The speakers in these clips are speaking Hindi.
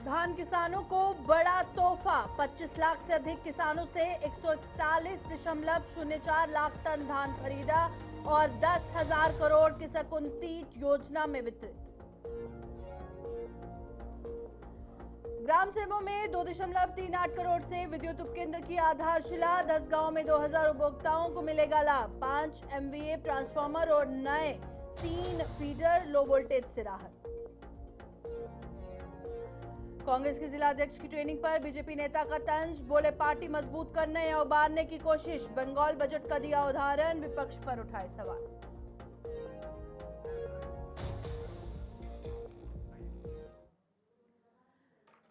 धान किसानों को बड़ा तोहफा। 25 लाख से अधिक किसानों से 141.04 लाख टन धान खरीदा और 10,000 करोड़ की शकुंती योजना में वितरित। ग्राम सेमों में 2.38 करोड़ से विद्युत उपकेंद्र की आधारशिला। 10 गांव में 2,000 उपभोक्ताओं को मिलेगा लाभ। 5 MVA ट्रांसफार्मर और नए 3 फीडर लो वोल्टेज से राहत। कांग्रेस के जिला अध्यक्ष की ट्रेनिंग पर बीजेपी नेता का तंज। बोले पार्टी मजबूत करने या उबारने की कोशिश। बंगाल बजट का दिया उदाहरण, विपक्ष पर उठाए सवाल।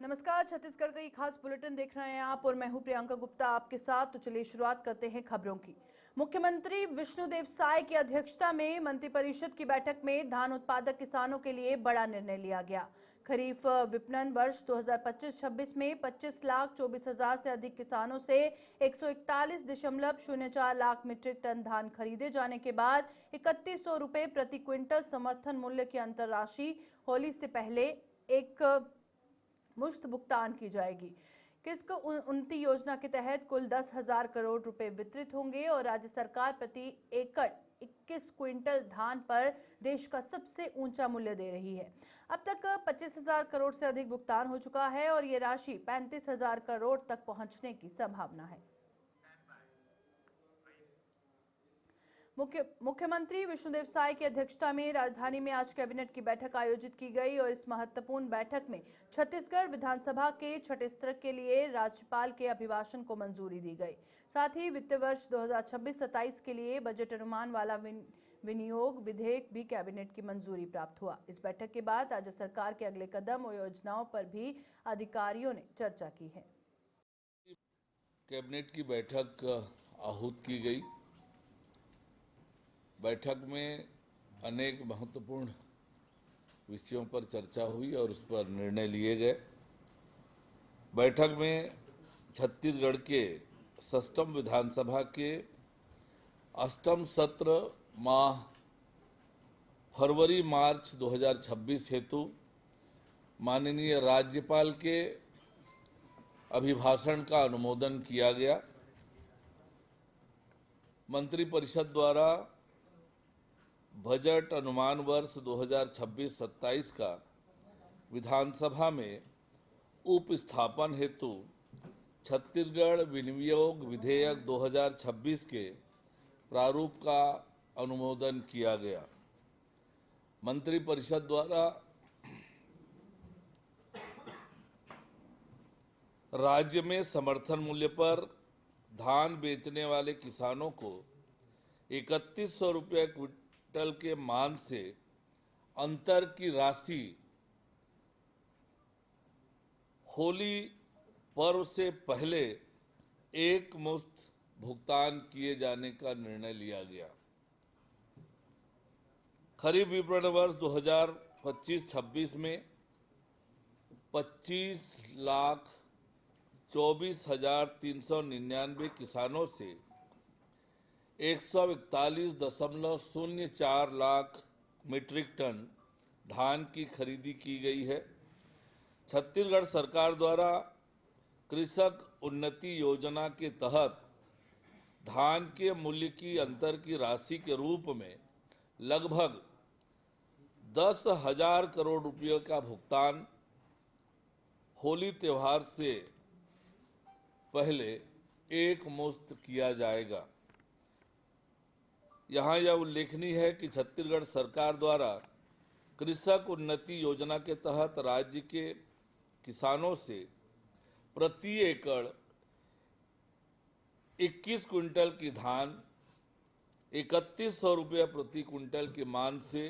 नमस्कार, छत्तीसगढ़ का ये खास बुलेटिन देख रहे हैं आप और मैं हूं प्रियंका गुप्ता आपके साथ। तो चलिए शुरुआत करते हैं खबरों की। मुख्यमंत्री विष्णुदेव साय की अध्यक्षता में मंत्रिपरिषद की बैठक में धान उत्पादक किसानों के लिए बड़ा निर्णय लिया गया। खरीफ विपणन वर्ष 2025-26 में 25,24,000 से अधिक किसानों से 141.04 लाख मीट्रिक टन धान खरीदे जाने के बाद 3,100 रुपए प्रति क्विंटल समर्थन मूल्य की अंतरराशि होली से पहले एक मुश्त भुगतान की जाएगी। किस्क उन्नति योजना के तहत कुल 10,000 करोड़ रुपए वितरित होंगे और राज्य सरकार प्रति एकड़ 21 क्विंटल धान पर देश का सबसे ऊंचा मूल्य दे रही है। अब तक 25,000 करोड़ से अधिक भुगतान हो चुका है और ये राशि 35,000 करोड़ तक पहुंचने की संभावना है। मुख्यमंत्री विष्णुदेव साय की अध्यक्षता में राजधानी में आज कैबिनेट की बैठक आयोजित की गई और इस महत्वपूर्ण बैठक में छत्तीसगढ़ विधानसभा के छठे सत्र के लिए राज्यपाल के अभिभाषण को मंजूरी दी गई। साथ ही वित्त वर्ष 2026-27 के लिए बजट अनुमान वाला विनियोग विधेयक भी कैबिनेट की मंजूरी प्राप्त हुआ। इस बैठक के बाद राज्य सरकार के अगले कदम और योजनाओं पर भी अधिकारियों ने चर्चा की है। कैबिनेट की बैठक आहूत की गई। बैठक में अनेक महत्वपूर्ण विषयों पर चर्चा हुई और उस पर निर्णय लिए गए। बैठक में छत्तीसगढ़ के षष्ठम विधानसभा के अष्टम सत्र माह फरवरी-मार्च 2026 हेतु माननीय राज्यपाल के अभिभाषण का अनुमोदन किया गया। मंत्रिपरिषद द्वारा बजट अनुमान वर्ष 2026-27 का विधानसभा में उपस्थापन हेतु छत्तीसगढ़ विनियोग विधेयक 2026 के प्रारूप का अनुमोदन किया गया। मंत्रिपरिषद द्वारा राज्य में समर्थन मूल्य पर धान बेचने वाले किसानों को 3,100 रुपये क्विंटल के मान से अंतर की राशि होली पर्व से पहले एक मुश्त भुगतान किए जाने का निर्णय लिया गया। खरीफ विपणन वर्ष 2025-26 में 25,24,399 किसानों से 141.04 लाख मीट्रिक टन धान की खरीदी की गई है। छत्तीसगढ़ सरकार द्वारा कृषक उन्नति योजना के तहत धान के मूल्य की अंतर की राशि के रूप में लगभग 10,000 करोड़ रुपये का भुगतान होली त्योहार से पहले एक मुश्त किया जाएगा। यहाँ यह उल्लेखनीय है कि छत्तीसगढ़ सरकार द्वारा कृषक उन्नति योजना के तहत राज्य के किसानों से प्रति एकड़ 21 क्विंटल की धान 3,100 रुपये प्रति क्विंटल के मान से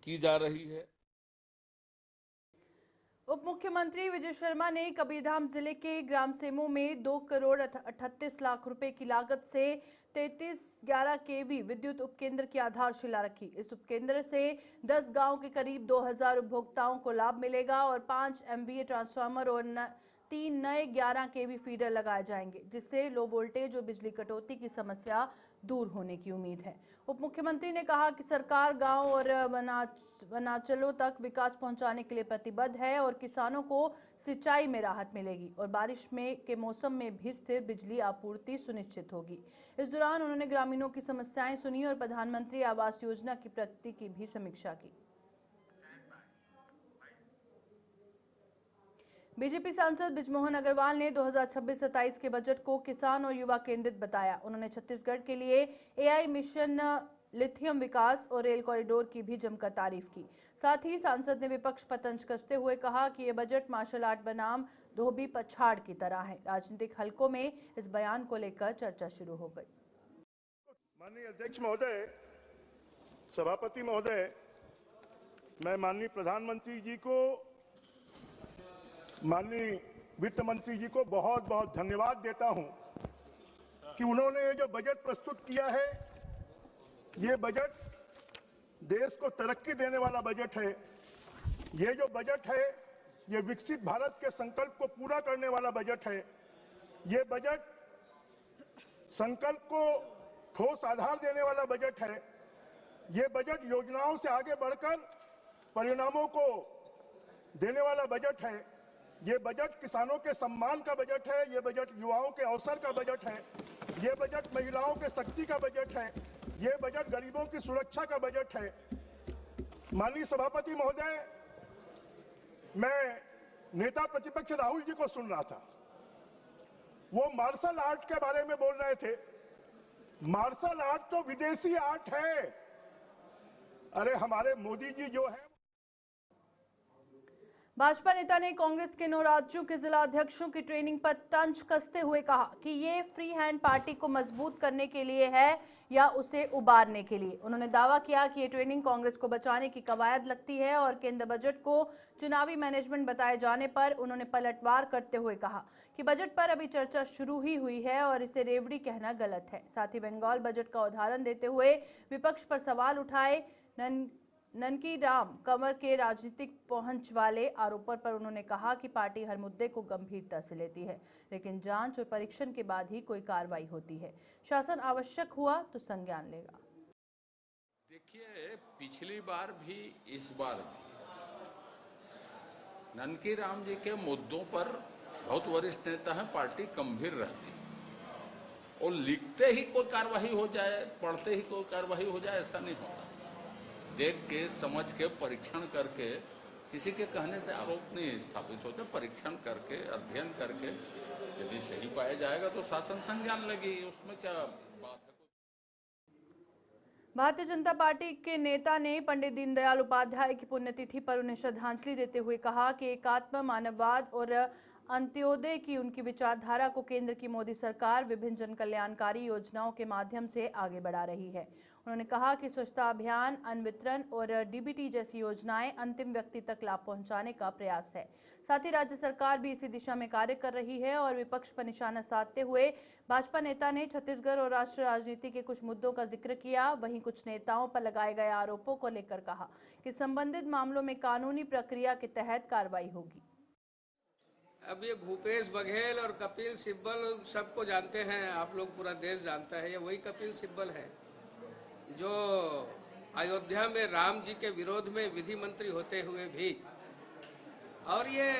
की जा रही है। उप मुख्यमंत्री विजय शर्मा ने कबीरधाम जिले के ग्राम सेमों में 2,38 लाख रुपए की लागत से 3311 kV विद्युत उपकेंद्र की आधारशिला रखी। इस उपकेंद्र से 10 गांव के करीब 2,000 उपभोक्ताओं को लाभ मिलेगा और 5 MVA ट्रांसफार्मर और 3 नए 11 kV फीडर लगाए जाएंगे, जिससे लो वोल्टेज और बिजली कटौती की समस्या दूर होने की उम्मीद है। उप मुख्यमंत्री ने कहा कि सरकार गांव और वनांचलों तक विकास पहुंचाने के लिए प्रतिबद्ध है और किसानों को सिंचाई में राहत मिलेगी और बारिश के मौसम में भी स्थिर बिजली आपूर्ति सुनिश्चित होगी। इस दौरान उन्होंने ग्रामीणों की समस्याएं सुनी और प्रधानमंत्री आवास योजना की प्रगति की भी समीक्षा की। बीजेपी सांसद बृजमोहन अग्रवाल ने 2026-27 के बजट को किसान और युवा केंद्रित बताया। उन्होंने छत्तीसगढ़ के लिए एआई मिशन, लिथियम विकास और रेल कॉरिडोर की भी जमकर तारीफ की। साथ ही सांसद ने विपक्ष पर तंज कसते हुए कहा कि यह बजट मार्शल आर्ट बनाम धोबी पछाड़ की तरह है। राजनीतिक हलकों में इस बयान को लेकर चर्चा शुरू हो गई। माननीय अध्यक्ष महोदय, सभापति महोदय, मैं माननीय प्रधानमंत्री जी को, माननीय वित्त मंत्री जी को बहुत बहुत धन्यवाद देता हूं कि उन्होंने ये जो बजट प्रस्तुत किया है, ये बजट देश को तरक्की देने वाला बजट है। ये जो बजट है, ये विकसित भारत के संकल्प को पूरा करने वाला बजट है। ये बजट संकल्प को ठोस आधार देने वाला बजट है। ये बजट योजनाओं से आगे बढ़कर परिणामों को देने वाला बजट है। ये बजट किसानों के सम्मान का बजट है। ये बजट युवाओं के अवसर का बजट है। ये बजट महिलाओं के शक्ति का बजट है। ये बजट गरीबों की सुरक्षा का बजट है। माननीय सभापति महोदय, मैं नेता प्रतिपक्ष राहुल जी को सुन रहा था। वो मार्शल आर्ट के बारे में बोल रहे थे। मार्शल आर्ट तो विदेशी आर्ट है। अरे हमारे मोदी जी जो है। भाजपा नेता ने कांग्रेस के 9 राज्यों के जिला अध्यक्षों की ट्रेनिंग पर तंज कसते हुए कहा कि ये फ्री हैंड पार्टी को मजबूत करने के लिए है या उसे उबारने के लिए। उन्होंने दावा किया कि ये ट्रेनिंग कांग्रेस को बचाने की कवायद लगती है और केंद्र बजट को चुनावी मैनेजमेंट बताए जाने पर उन्होंने पलटवार करते हुए कहा कि बजट पर अभी चर्चा शुरू ही हुई है और इसे रेवड़ी कहना गलत है। साथ ही बंगाल बजट का उदाहरण देते हुए विपक्ष पर सवाल उठाए। ननकी राम कंवर के राजनीतिक पहुंच वाले आरोपों पर उन्होंने कहा कि पार्टी हर मुद्दे को गंभीरता से लेती है, लेकिन जांच और परीक्षण के बाद ही कोई कार्रवाई होती है। शासन आवश्यक हुआ तो संज्ञान लेगा। देखिए, पिछली बार भी इस बार भी ननकी राम जी के मुद्दों पर बहुत वरिष्ठ नेता हैं, पार्टी गंभीर रहती और लिखते ही कोई कार्रवाई हो जाए, पढ़ते ही कोई कार्रवाई हो जाए, ऐसा नहीं होता। देख के, समझ के, परीक्षण करके, किसी के कहने से आरोप नहीं स्थापित होते। परीक्षण करके, अध्ययन करके यदि सही पाया जाएगा तो शासन संज्ञान लेगी, उसमें क्या बात है। भारतीय जनता पार्टी के नेता ने पंडित दीनदयाल उपाध्याय की पुण्यतिथि पर उन्हें श्रद्धांजलि देते हुए कहा कि एकात्म, मानववाद और अंत्योदय की उनकी विचारधारा को केंद्र की मोदी सरकार विभिन्न जन कल्याणकारी योजनाओं के माध्यम से आगे बढ़ा रही है। उन्होंने कहा कि स्वच्छता अभियान, अन्न वितरण और डीबीटी जैसी योजनाएं अंतिम व्यक्ति तक लाभ पहुंचाने का प्रयास है। साथ ही राज्य सरकार भी इसी दिशा में कार्य कर रही है और विपक्ष पर निशाना साधते हुए भाजपा नेता ने छत्तीसगढ़ और राष्ट्रीय राजनीति के कुछ मुद्दों का जिक्र किया। वहीं कुछ नेताओं पर लगाए गए आरोपों को लेकर कहा कि संबंधित मामलों में कानूनी प्रक्रिया के तहत कार्रवाई होगी। अब ये भूपेश बघेल और कपिल सिब्बल सबको जानते हैं, आप लोग, पूरा देश जानता है। ये वही कपिल सिब्बल है जो अयोध्या में राम जी के विरोध में विधि मंत्री होते हुए भी, और ये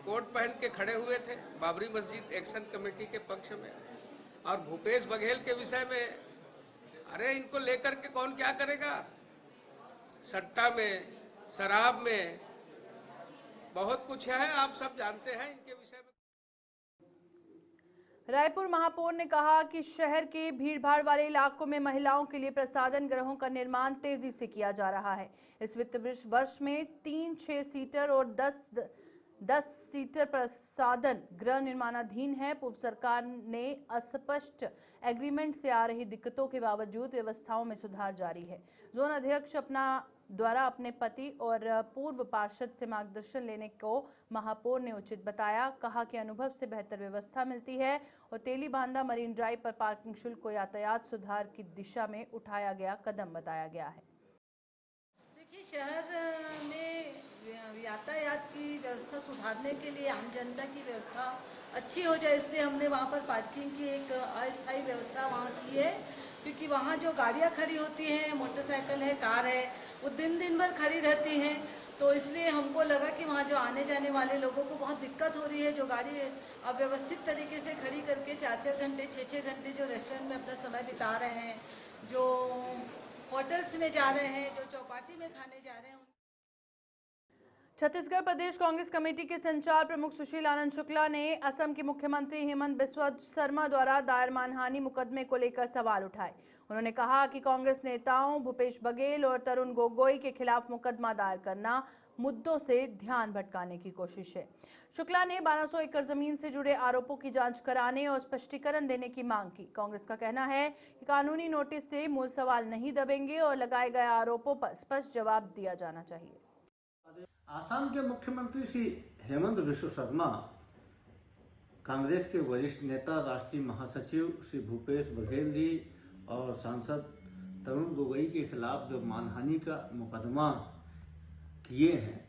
कोट पहन के खड़े हुए थे बाबरी मस्जिद एक्शन कमेटी के पक्ष में। और भूपेश बघेल के विषय में, अरे इनको लेकर के कौन क्या करेगा। सट्टा में, शराब में बहुत कुछ है, आप सब जानते हैं इनके विषय में। रायपुर महापौर ने कहा कि शहर के भीड़भाड़ वाले इलाकों में महिलाओं के लिए प्रसाधन गृहों का निर्माण तेजी से किया जा रहा है। इस वित्त वर्ष में 3 6 सीटर और 10 सीटर प्रसाधन गृह निर्माणाधीन है। पूर्व सरकार ने अस्पष्ट एग्रीमेंट से आ रही दिक्कतों के बावजूद व्यवस्थाओं में सुधार जारी है। जोन अध्यक्ष अपने पति और पूर्व पार्षद से मार्गदर्शन लेने को महापौर ने उचित बताया। कहा कि अनुभव से बेहतर व्यवस्था मिलती है और तेली बांधा मरीन ड्राइव पर पार्किंग शुल्क को यातायात सुधार की दिशा में उठाया गया कदम बताया गया है। देखिए, शहर में यातायात यातायात की व्यवस्था सुधारने के लिए आम जनता की व्यवस्था अच्छी हो जाए, इसलिए हमने वहाँ पर पार्किंग की एक अस्थायी व्यवस्था वहाँ की है। क्योंकि वहाँ जो गाड़ियाँ खड़ी होती हैं, मोटरसाइकिल है, कार है, वो दिन भर खड़ी रहती हैं। तो इसलिए हमको लगा कि वहाँ जो आने जाने वाले लोगों को बहुत दिक्कत हो रही है, जो गाड़ी अव्यवस्थित तरीके से खड़ी करके 4-4 घंटे 6-6 घंटे जो रेस्टोरेंट में अपना समय बिता रहे हैं, जो होटल्स में जा रहे हैं, जो चौपाटी में खाने जा रहे हैं। छत्तीसगढ़ प्रदेश कांग्रेस कमेटी के संचार प्रमुख सुशील आनंद शुक्ला ने असम के मुख्यमंत्री हेमंत बिस्वा शर्मा द्वारा दायर मानहानि मुकदमे को लेकर सवाल उठाए। उन्होंने कहा कि कांग्रेस नेताओं भूपेश बघेल और तरुण गोगोई के खिलाफ मुकदमा दायर करना मुद्दों से ध्यान भटकाने की कोशिश है। शुक्ला ने 1200 एकड़ जमीन से जुड़े आरोपों की जांच कराने और स्पष्टीकरण देने की मांग की। कांग्रेस का कहना है कि कानूनी नोटिस से मूल सवाल नहीं दबेंगे और लगाए गए आरोपों पर स्पष्ट जवाब दिया जाना चाहिए। आसाम के मुख्यमंत्री श्री हेमंत बिस्वा शर्मा, कांग्रेस के वरिष्ठ नेता राष्ट्रीय महासचिव श्री भूपेश बघेल जी और सांसद तरुण गोगोई के खिलाफ जो मानहानि का मुकदमा किए हैं,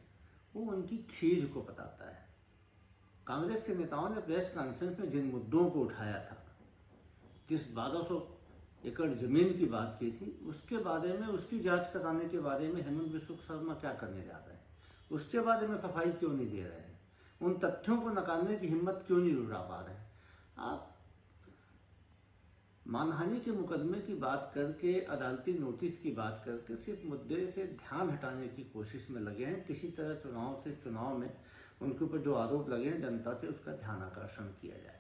वो उनकी खीज को बताता है। कांग्रेस के नेताओं ने प्रेस कॉन्फ्रेंस में जिन मुद्दों को उठाया था, जिस 1200 एकड़ जमीन की बात की थी, उसके बारे में, उसकी जांच कराने के बारे में हेमंत बिस्वा शर्मा क्या करने जा रहे हैं, उसके बारे में सफाई क्यों नहीं दे रहे हैं, उन तथ्यों को नकारने की हिम्मत क्यों नहीं जुटा पा रहे हैं। आप मानहानि के मुकदमे की बात करके, अदालती नोटिस की बात करके सिर्फ मुद्दे से ध्यान हटाने की कोशिश में लगे हैं। किसी तरह चुनाव में उनके ऊपर जो आरोप लगे हैं, जनता से उसका ध्यान आकर्षण किया जाए।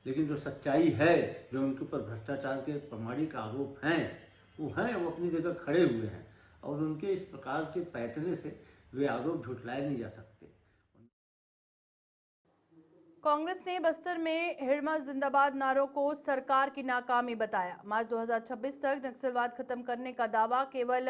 लेकिन जो सच्चाई है, जो उनके ऊपर भ्रष्टाचार के प्रमाणिक आरोप हैं, वो अपनी जगह खड़े हुए हैं और उनके इस प्रकार के पैतरे से वे आरोप झुटलाए नहीं जा सकते। कांग्रेस ने बस्तर में हिड़मा जिंदाबाद नारों को सरकार की नाकामी बताया। मार्च 2026 तक नक्सलवाद खत्म करने का दावा, केवल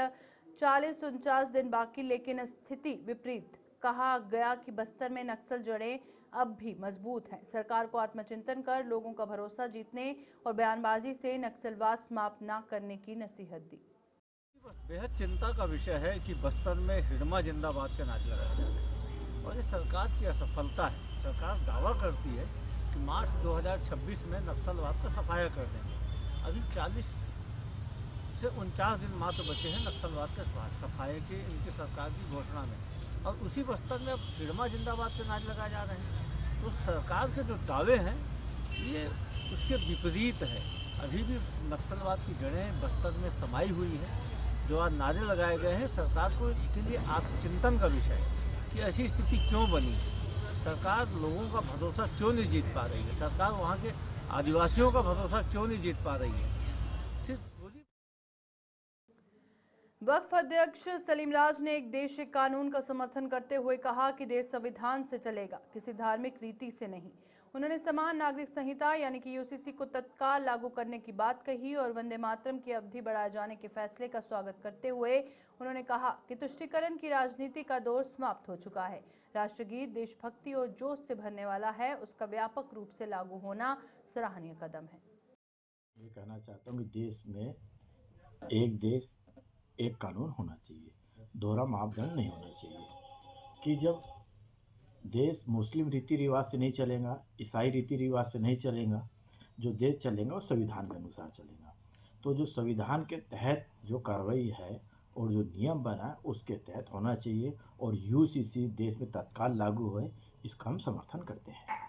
40-49 दिन बाकी, लेकिन स्थिति विपरीत। कहा गया कि बस्तर में नक्सल जड़ें अब भी मजबूत हैं। सरकार को आत्मचिंतन कर लोगों का भरोसा जीतने और बयानबाजी से नक्सलवाद समाप्त न करने की नसीहत दी। बेहद चिंता का विषय है कि बस्तर में हिड़मा जिंदाबाद के नारे लगाए जा रहे हैं और ये सरकार की असफलता है। सरकार दावा करती है कि मार्च 2026 में नक्सलवाद का सफाया कर देंगे। अभी 40 से 49 दिन मात्र बचे हैं नक्सलवाद के सफाये के इनकी सरकार की घोषणा में, और उसी बस्तर में अब हिड़मा जिंदाबाद के नारे लगाए जा रहे हैं। तो सरकार के जो दावे हैं ये उसके विपरीत है। अभी भी नक्सलवाद की जड़ें बस्तर में समाई हुई हैं। जो आज नारे लगाए गए हैं, सरकार को के लिए आत्मचिंतन का विषय है कि ऐसी स्थिति क्यों बनी, सरकार लोगों का भरोसा क्यों नहीं जीत पा रही है, सरकार वहाँ के आदिवासियों का भरोसा क्यों नहीं जीत पा रही है। सिर्फ वक्फ अध्यक्ष सलीम राज ने एक देश एक कानून का समर्थन करते हुए कहा कि देश संविधान से चलेगा, किसी धार्मिक रीति से नहीं। उन्होंने समान नागरिक संहिता यानी कि यूसीसी को तत्काल लागू करने की बात कही और वंदे मातरम की अवधि बढ़ाए जाने के फैसले का स्वागत करते हुए उन्होंने कहा कि तुष्टीकरण की राजनीति का दौर समाप्त हो चुका है। राष्ट्रगीत देशभक्ति और जोश से भरने वाला है, उसका व्यापक रूप से लागू होना सराहनीय कदम है। ये कहना चाहता हूँ कि देश में एक देश एक कानून होना चाहिए, दोहरा मापदंड नहीं होना चाहिए कि जब देश मुस्लिम रीति रिवाज से नहीं चलेगा, ईसाई रीति रिवाज से नहीं चलेगा, जो देश चलेगा वो संविधान के अनुसार चलेगा। तो जो संविधान के तहत जो कार्रवाई है और जो नियम बना है उसके तहत होना चाहिए और यूसीसी देश में तत्काल लागू होए, इसका हम समर्थन करते हैं।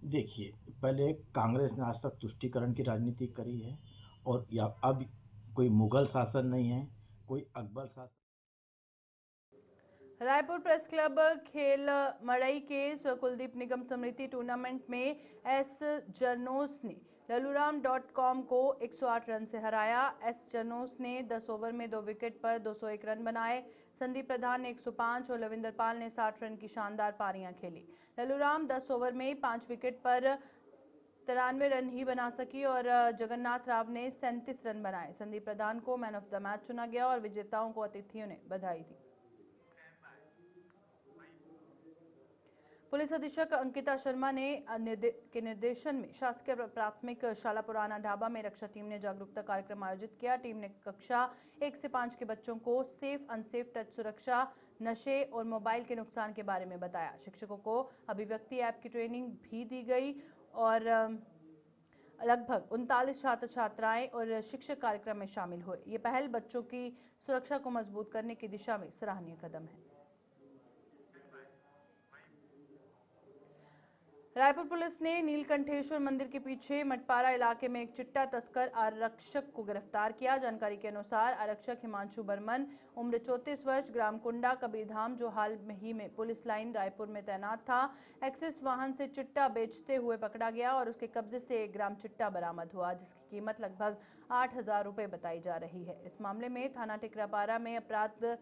देखिए, पहले कांग्रेस ने आज तक तुष्टीकरण की राजनीति करी है और या अब कोई मुगल शासन नहीं है, कोई अकबर शासन। रायपुर प्रेस क्लब खेल मड़ई के कुलदीप निगम स्मृति टूर्नामेंट में एस जरनोस ने ललूराम.com को 108 रन से हराया। एस जरनोस ने 10 ओवर में 2 विकेट पर 201 रन बनाए। संदीप प्रधान ने 105 और लविंदर पाल ने 60 रन की शानदार पारियां खेली। ललूराम 10 ओवर में 5 विकेट पर 93 रन ही बना सकी और जगन्नाथ राव ने 37 रन बनाए। संदीप प्रधान को मैन ऑफ द मैच चुना गया और विजेताओं को अतिथियों ने बधाई दी। पुलिस अधीक्षक अंकिता शर्मा ने के निर्देशन में शासकीय प्राथमिक शाला पुराना ढाबा में रक्षा टीम ने जागरूकता कार्यक्रम आयोजित किया। टीम ने कक्षा 1 से 5 के बच्चों को सेफ अनसेफ टच सुरक्षा नशे और मोबाइल के नुकसान के बारे में बताया। शिक्षकों को अभिव्यक्ति ऐप की ट्रेनिंग भी दी गई और लगभग 39 छात्र छात्राएं और शिक्षक कार्यक्रम में शामिल हुए। ये पहल बच्चों की सुरक्षा को मजबूत करने की दिशा में सराहनीय कदम है। रायपुर पुलिस ने नीलकंठेश्वर मंदिर के पीछे मटपारा इलाके में एक चिट्टा तस्कर आरक्षक को गिरफ्तार किया। जानकारी के अनुसार आरक्षक हिमांशु बर्मन, उम्र 34 वर्ष, ग्राम कुंडा कबीरधाम, जो हाल ही में पुलिस लाइन रायपुर में तैनात था, एक्सेस वाहन से चिट्टा बेचते हुए पकड़ा गया और उसके कब्जे से 1 ग्राम चिट्टा बरामद हुआ, जिसकी कीमत लगभग 8,000 रुपए बताई जा रही है। इस मामले में थाना टिकरापारा में अपराध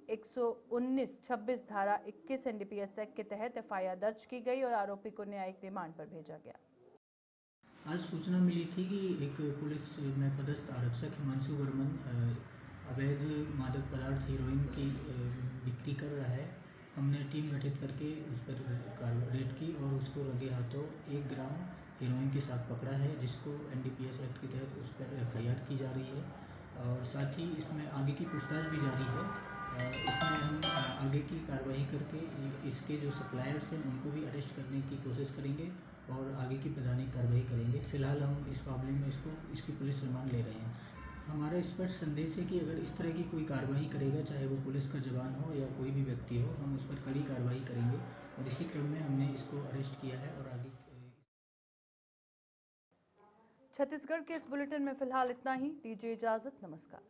119-26 धारा 21 NDPS एक्ट के तहत FIR दर्ज की गई और आरोपी को न्यायिक रिमांड पर भेजा गया। आज सूचना मिली थी कि एक पुलिस में पदस्थ आरक्षक हिमांशु बर्मन अवैध मादक पदार्थ हेरोइन की बिक्री कर रहा है। हमने टीम गठित करके उस पर रेड की और उसको रंगे हाथों 1 ग्राम हेरोइन के साथ पकड़ा है, जिसको NDPS एक्ट के तहत उस पर FIR की जा रही है और साथ ही इसमें आगे की पूछताछ भी जारी है। इसमें हम आगे की कार्रवाई करके इसके जो सप्लायर्स हैं उनको भी अरेस्ट करने की कोशिश करेंगे और आगे की प्रधानिक कार्रवाई करेंगे। फिलहाल हम इस मामले में इसकी पुलिस रिमांड ले रहे हैं। हमारा स्पष्ट संदेश है कि अगर इस तरह की कोई कार्रवाई करेगा, चाहे वो पुलिस का जवान हो या कोई भी व्यक्ति हो, हम उस पर कड़ी कार्रवाई करेंगे और इसी क्रम में हमने इसको अरेस्ट किया है और आगे। छत्तीसगढ़ के इस बुलेटिन में फिलहाल इतना ही। दीजिए इजाजत। नमस्कार।